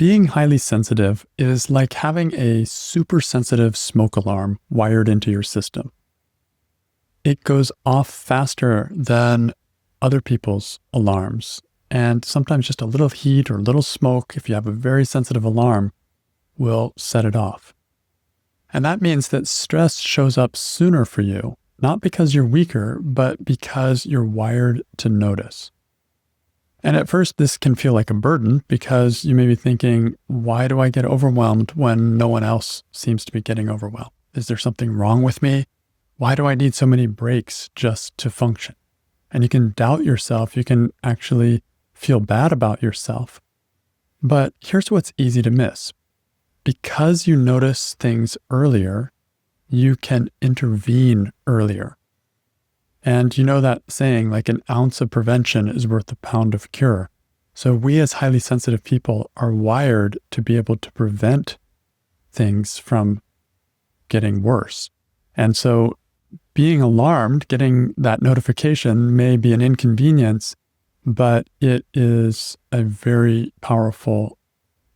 Being highly sensitive is like having a super sensitive smoke alarm wired into your system. It goes off faster than other people's alarms. And sometimes just a little heat or a little smoke, if you have a very sensitive alarm, will set it off. And that means that stress shows up sooner for you, not because you're weaker, but because you're wired to notice. And at first, this can feel like a burden because you may be thinking, why do I get overwhelmed when no one else seems to be getting overwhelmed? Is there something wrong with me? Why do I need so many breaks just to function? And you can doubt yourself. You can actually feel bad about yourself. But here's what's easy to miss. Because you notice things earlier, you can intervene earlier. And you know that saying, like an ounce of prevention is worth a pound of cure. So we as highly sensitive people are wired to be able to prevent things from getting worse. And so being alarmed, getting that notification may be an inconvenience, but it is a very powerful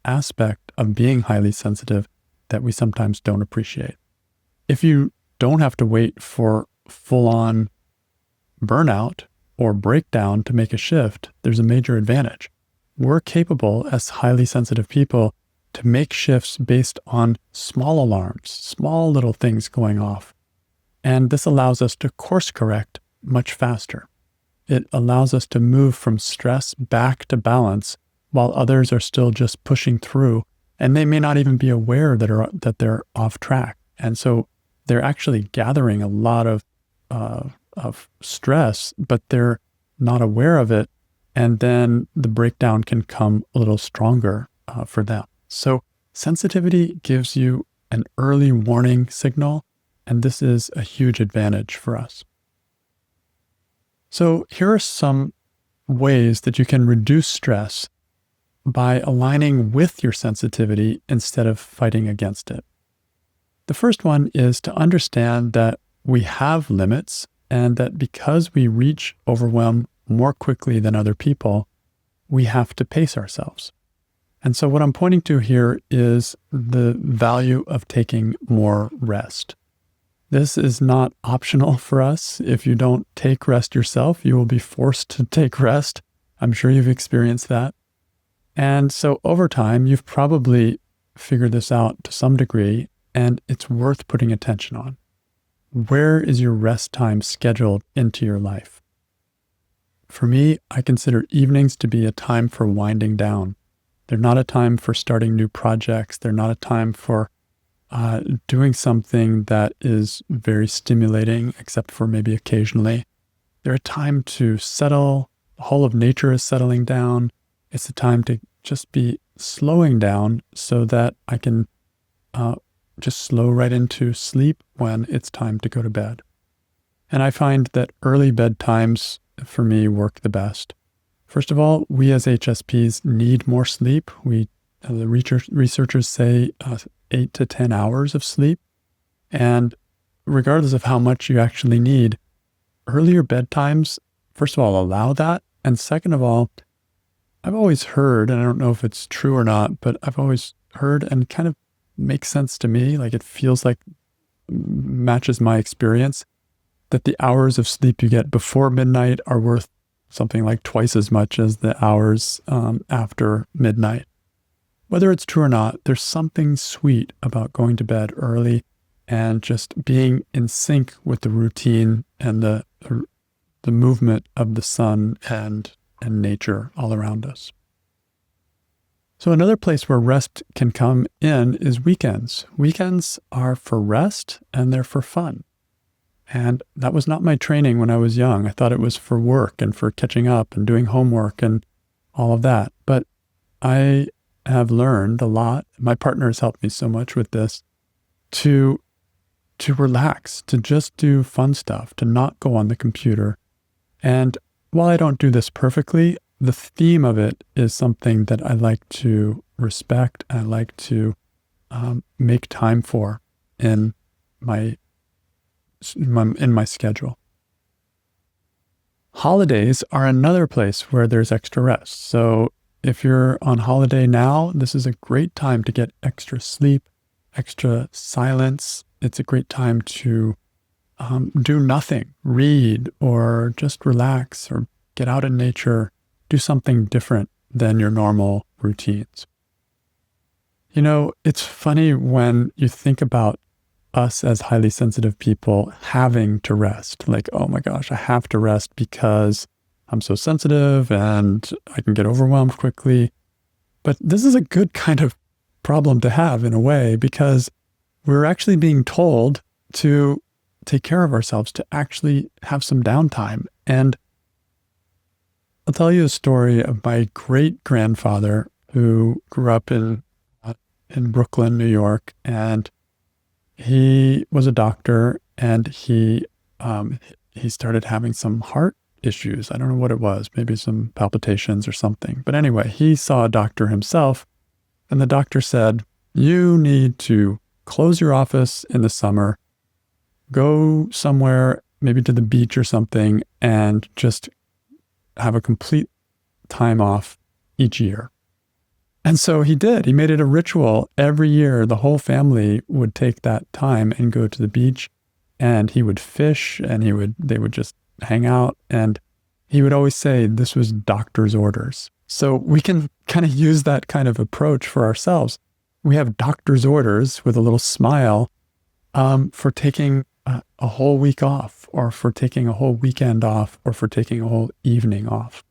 aspect of being highly sensitive that we sometimes don't appreciate. If you don't have to wait for full-on burnout or breakdown to make a shift, there's a major advantage. We're capable as highly sensitive people to make shifts based on small alarms, small little things going off. And this allows us to course correct much faster. It allows us to move from stress back to balance while others are still just pushing through, and they may not even be aware that they're off track. And so they're actually gathering a lot of stress, but they're not aware of it. And then the breakdown can come a little stronger for them. So sensitivity gives you an early warning signal, and this is a huge advantage for us. So here are some ways that you can reduce stress by aligning with your sensitivity instead of fighting against it. The first one is to understand that we have limits, and that because we reach overwhelm more quickly than other people, we have to pace ourselves. And so what I'm pointing to here is the value of taking more rest. This is not optional for us. If you don't take rest yourself, you will be forced to take rest. I'm sure you've experienced that. And so over time, you've probably figured this out to some degree, and it's worth putting attention on. Where is your rest time scheduled into your life? For me, I consider evenings to be a time for winding down. They're not a time for starting new projects. They're not a time for doing something that is very stimulating, except for maybe occasionally. They're a time to settle. The whole of nature is settling down. It's a time to just be slowing down so that I can just slow right into sleep when it's time to go to bed. And I find that early bedtimes for me work the best. First of all, we as HSPs need more sleep. The researchers say 8 to 10 hours of sleep. And regardless of how much you actually need, earlier bedtimes, first of all, allow that. And second of all, I've always heard, and I don't know if it's true or not, but I've always heard and kind of makes sense to me, like it feels like matches my experience, that the hours of sleep you get before midnight are worth something like twice as much as the hours after midnight. Whether it's true or not, there's something sweet about going to bed early and just being in sync with the routine and the movement of the sun and nature all around us. So another place where rest can come in is weekends. Weekends are for rest and they're for fun. And that was not my training when I was young. I thought it was for work and for catching up and doing homework and all of that. But I have learned a lot. My partner has helped me so much with this, to relax, to just do fun stuff, to not go on the computer. And while I don't do this perfectly, the theme of it is something that I like to respect. I like to make time for in my schedule. Holidays are another place where there's extra rest. So if you're on holiday now, this is a great time to get extra sleep, extra silence. It's a great time to do nothing, read, or just relax, or get out in nature, do something different than your normal routines. You know, it's funny when you think about us as highly sensitive people having to rest. Like, oh my gosh, I have to rest because I'm so sensitive and I can get overwhelmed quickly. But this is a good kind of problem to have in a way, because we're actually being told to take care of ourselves, to actually have some downtime. And I'll tell you a story of my great-grandfather who grew up in Brooklyn, New York, and he was a doctor, and he started having some heart issues. I don't know what it was, maybe some palpitations or something. But anyway, he saw a doctor himself, and the doctor said, "You need to close your office in the summer, go somewhere, maybe to the beach or something, and just have a complete time off each year." And so he did. He made it a ritual. Every year, the whole family would take that time and go to the beach, and he would fish, and they would just hang out. And he would always say this was doctor's orders. So we can kind of use that kind of approach for ourselves. We have doctor's orders with a little smile for taking a whole week off, or for taking a whole weekend off, or for taking a whole evening off.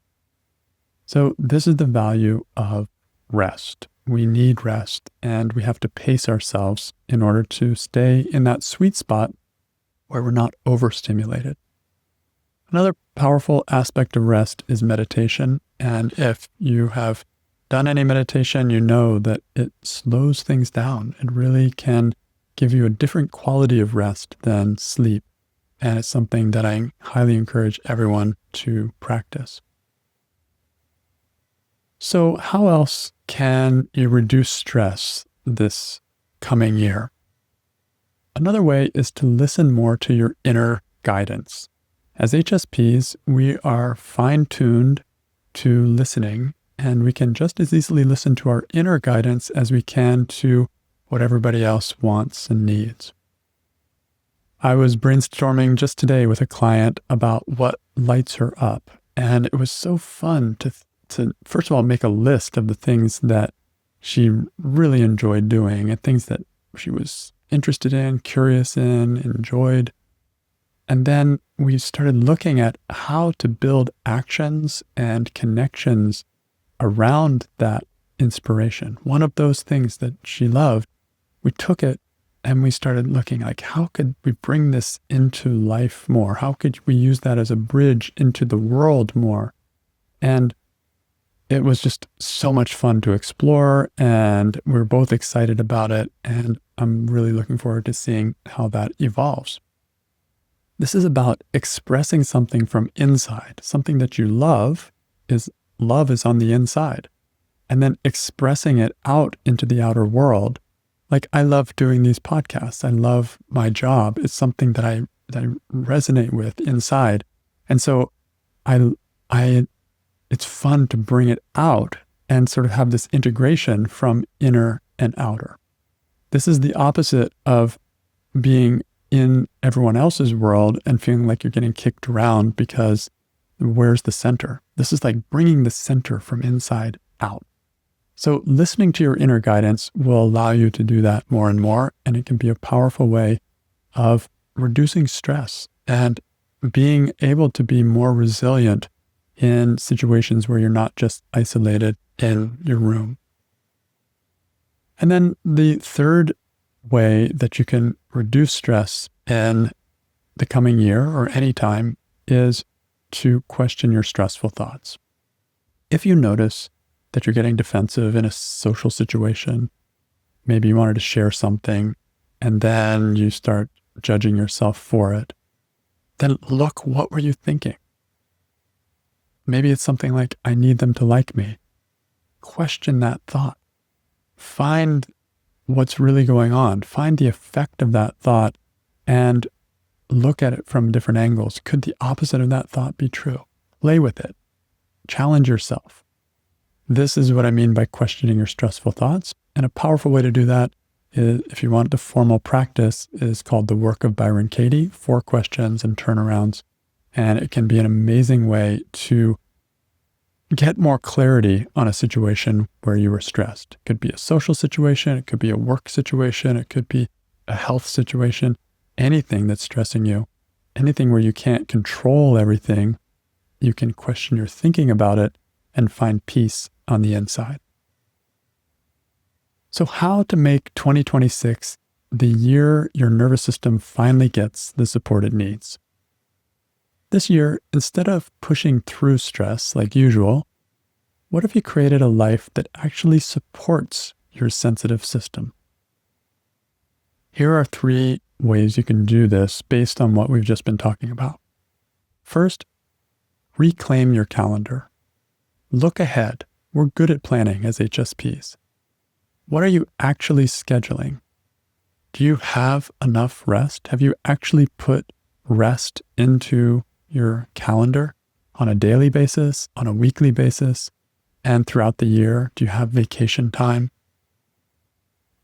So this is the value of rest. We need rest, and we have to pace ourselves in order to stay in that sweet spot where we're not overstimulated. Another powerful aspect of rest is meditation. And if you have done any meditation, you know that it slows things down. It really can give you a different quality of rest than sleep. And it's something that I highly encourage everyone to practice. So how else can you reduce stress this coming year? Another way is to listen more to your inner guidance. As HSPs, we are fine-tuned to listening, and we can just as easily listen to our inner guidance as we can to what everybody else wants and needs. I was brainstorming just today with a client about what lights her up, and it was so fun to first of all make a list of the things that she really enjoyed doing and things that she was interested in, curious in, enjoyed. And then we started looking at how to build actions and connections around that inspiration. One of those things that she loved, we took it and we started looking like, how could we bring this into life more? How could we use that as a bridge into the world more? And it was just so much fun to explore, and we're both excited about it. And I'm really looking forward to seeing how that evolves. This is about expressing something from inside, something that you love is on the inside, and then expressing it out into the outer world. Like, I love doing these podcasts. I love my job. It's something that I resonate with inside. And so it's fun to bring it out and sort of have this integration from inner and outer. This is the opposite of being in everyone else's world and feeling like you're getting kicked around because where's the center? This is like bringing the center from inside out. So listening to your inner guidance will allow you to do that more and more, and it can be a powerful way of reducing stress and being able to be more resilient in situations where you're not just isolated in your room. And then the third way that you can reduce stress in the coming year or any time is to question your stressful thoughts. If you notice that you're getting defensive in a social situation, maybe you wanted to share something and then you start judging yourself for it, then look, what were you thinking? Maybe it's something like, I need them to like me. Question that thought. Find what's really going on. Find the effect of that thought and look at it from different angles. Could the opposite of that thought be true? Play with it. Challenge yourself. This is what I mean by questioning your stressful thoughts. And a powerful way to do that is, if you want the formal practice, is called the work of Byron Katie, 4 questions and turnarounds. And it can be an amazing way to get more clarity on a situation where you were stressed. It could be a social situation. It could be a work situation. It could be a health situation. Anything that's stressing you, anything where you can't control everything, you can question your thinking about it and find peace on the inside. So how to make 2026 the year your nervous system finally gets the support it needs? This year, instead of pushing through stress like usual, what if you created a life that actually supports your sensitive system? Here are 3 ways you can do this based on what we've just been talking about. First, reclaim your calendar. Look ahead. We're good at planning as HSPs. What are you actually scheduling? Do you have enough rest? Have you actually put rest into your calendar on a daily basis, on a weekly basis, and throughout the year? Do you have vacation time?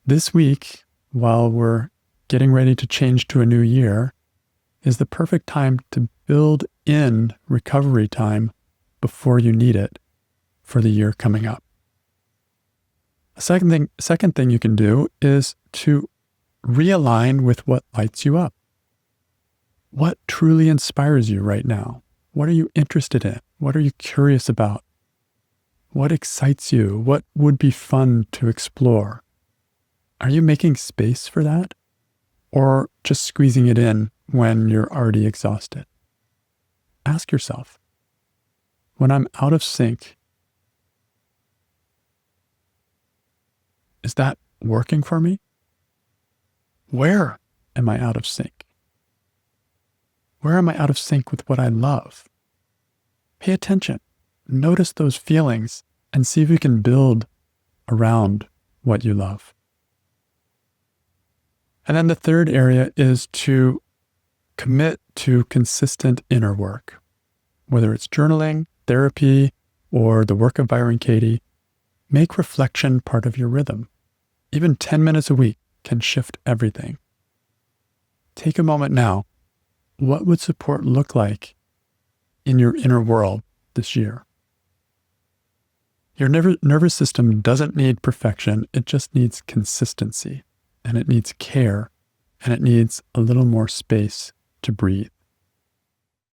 This week, while we're getting ready to change to a new year, is the perfect time to build in recovery time before you need it for the year coming up. A second thing you can do is to realign with what lights you up. What truly inspires you right now? What are you interested in? What are you curious about? What excites you? What would be fun to explore? Are you making space for that? Or just squeezing it in when you're already exhausted? Ask yourself, when I'm out of sync, is that working for me? Where am I out of sync? Where am I out of sync with what I love? Pay attention. Notice those feelings and see if you can build around what you love. And then the third area is to commit to consistent inner work. Whether it's journaling, therapy, or the work of Byron Katie, make reflection part of your rhythm. Even 10 minutes a week can shift everything. Take a moment now. What would support look like in your inner world this year? Your nervous system doesn't need perfection. It just needs consistency, and it needs care, and it needs a little more space to breathe.